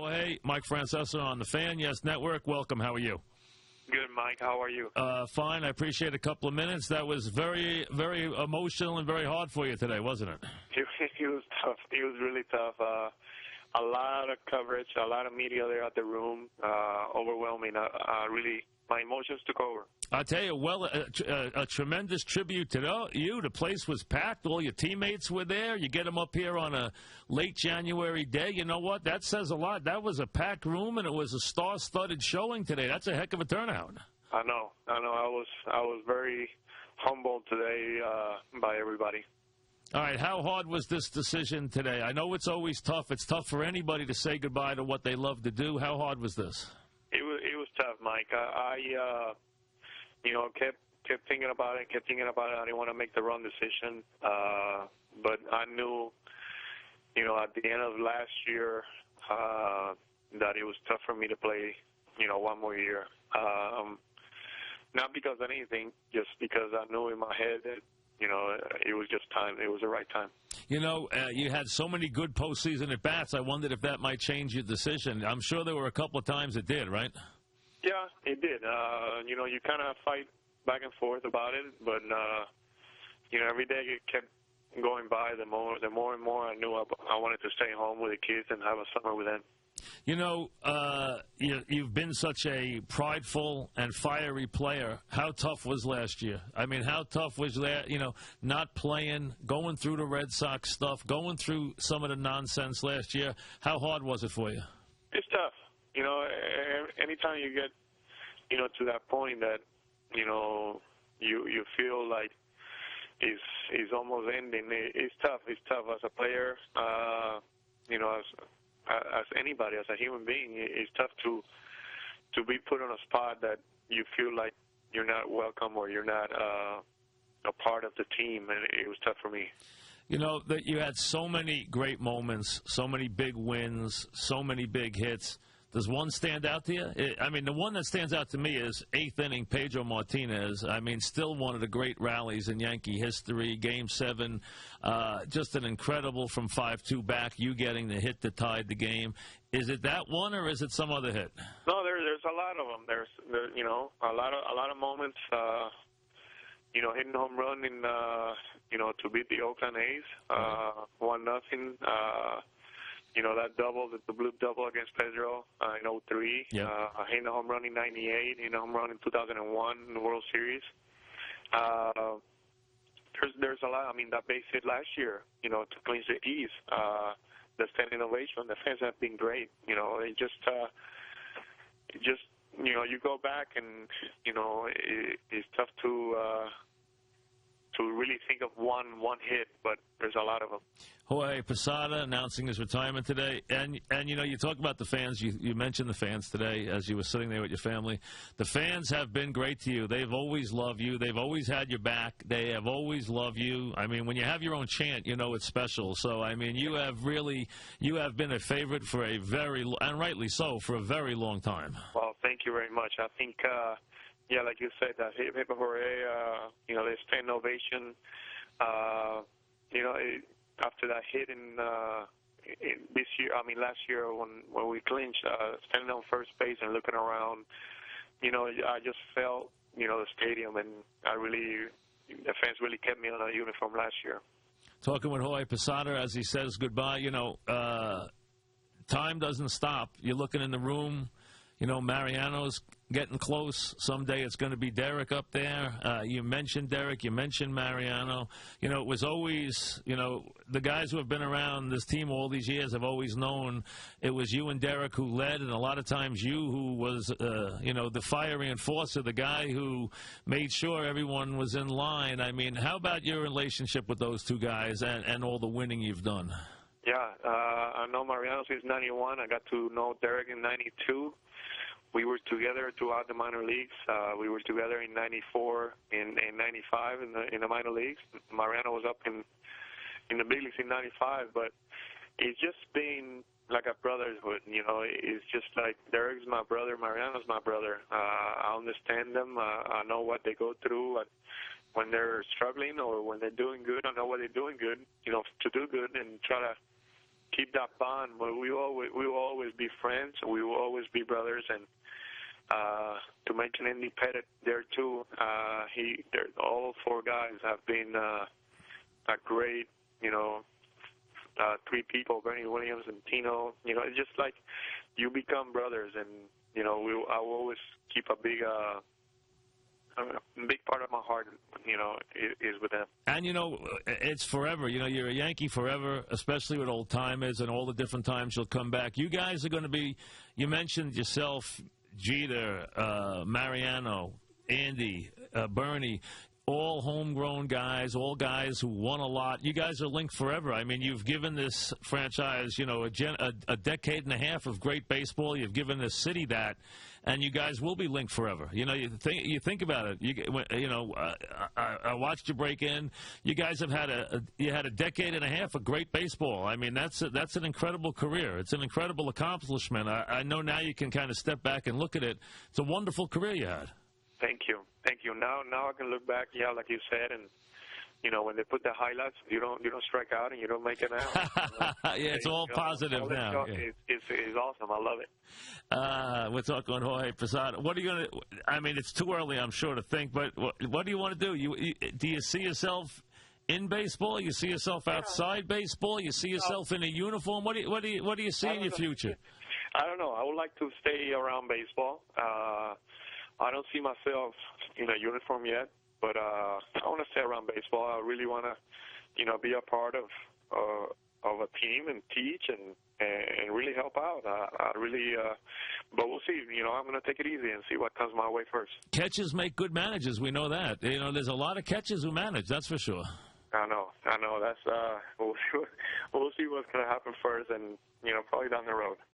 Hey, Mike Francesa on the Fan Yes Network. Welcome. How are you? Good, Mike. How are you? Fine. I appreciate a couple of minutes. That was very, very emotional and very hard for you today, wasn't it? It was tough. It was really tough. A lot of coverage, a lot of media there at the room. Overwhelming. Really, my emotions took over. I tell you, well, a tremendous tribute to you. The place was packed. All your teammates were there. You get them up here on a late January day. You know what? That says a lot. That was a packed room, and it was a star-studded showing today. That's a heck of a turnout. I know. I was very humbled today by everybody. All right, how hard was this decision today? I know it's always tough. It's tough for anybody to say goodbye to what they love to do. How hard was this? It was tough, Mike. I kept thinking about it. I didn't want to make the wrong decision, but I knew, at the end of last year, that it was tough for me to play, one more year. Not because of anything, just because I knew in my head that, it was just time. It was the right time. You had so many good postseason at bats. I wondered if that might change your decision. I'm sure there were a couple of times it did, right? Yeah, it did. You kind of fight back and forth about it, but every day it kept going by. The more and more I knew I wanted to stay home with the kids and have a summer with them. You've been such a prideful and fiery player. How tough was last year? I mean, how tough was that, not playing, going through the Red Sox stuff, going through some of the nonsense last year? How hard was it for you? It's tough. Anytime you get, to that point that, you feel like is almost ending, it's tough. It's tough as a player, as anybody, as a human being. It's tough to be put on a spot that you feel like you're not welcome or you're not a part of the team, and it was tough for me. That you had so many great moments, so many big wins, so many big hits. Does one stand out to you? The one that stands out to me is eighth inning Pedro Martinez. Still one of the great rallies in Yankee history. Game 7, just an incredible from 5-2 back, you getting the hit that tied the game. Is it that one, or is it some other hit? No, there's a lot of them. There's a lot of moments. Hitting a home run in to beat the Oakland A's, 1-0. That double, the blue double against Pedro in 2003. Yep. Hitting a home run in 98, hitting a home run in 2001 in the World Series. There's a lot. That base hit last year, to clinch the East. The standing ovation, the fans have been great. It just you go back and, it's tough to really think of one hit, but there's a lot of them. Jorge Posada announcing his retirement today. And you talk about the fans. You mentioned the fans today as you were sitting there with your family. The fans have been great to you. They've always loved you. They've always had your back. They have always loved you. When you have your own chant, it's special. So, you have been a favorite for a very, and rightly so, for a very long time. Well, thank you very much. I think, like you said, that hit Jorge, the standing ovation, after that hit in this year, last year when we clinched, standing on first base and looking around, I just felt, the stadium, and the fans really kept me on a uniform last year. Talking with Jorge Posada as he says goodbye, time doesn't stop. You're looking in the room. Mariano's getting close. Someday it's going to be Derek up there. You mentioned Derek. You mentioned Mariano. It was always, the guys who have been around this team all these years have always known it was you and Derek who led, and a lot of times you who was, the fiery enforcer, the guy who made sure everyone was in line. How about your relationship with those two guys and all the winning you've done? Yeah, I know Mariano since 91. I got to know Derek in 92. We were together throughout the minor leagues. We were together in 94 and 95 in the minor leagues. Mariano was up in the big leagues in 95, but it's just been like a brotherhood, It's just like Derek's my brother, Mariano's my brother. I understand them. I know what they go through when they're struggling or when they're doing good. I know what they're doing good, to do good and try to keep that bond. But we will always be friends. We will always be brothers. And to mention Andy Pettit there too, all four guys have been a great, three people, Bernie Williams and Tino. It's just like you become brothers, and I will always keep a big part of my heart, is with them. And, it's forever. You're a Yankee forever, especially with old timers and all the different times you'll come back. You guys are going to be, you mentioned yourself, Jeter, Mariano, Andy, Bernie, all homegrown guys, all guys who won a lot. You guys are linked forever. I mean, you've given this franchise, a decade and a half of great baseball. You've given this city that, and you guys will be linked forever. You think about it. I watched you break in. You guys have had a decade and a half of great baseball. I mean, that's an incredible career. It's an incredible accomplishment. I know now you can kind of step back and look at it. It's a wonderful career you had. Thank you. Now I can look back, like you said, and when they put the highlights, you don't strike out and you don't make it out. Yeah, it's all positive now. Yeah. It's awesome. I love it. We're talking on Jorge Posada. What are you going to? I mean, it's too early, I'm sure, to think. But what do you want to do? Do you see yourself in baseball? You see yourself outside baseball? You see yourself in a uniform? What do you see in your future? I don't know. I would like to stay around baseball. I don't see myself in a uniform yet, but I want to stay around baseball. I really want to, be a part of a team and teach and really help out. But we'll see. I'm going to take it easy and see what comes my way first. Catchers make good managers. We know that. There's a lot of catchers who manage. That's for sure. I know. That's we'll see what's going to happen first, and probably down the road.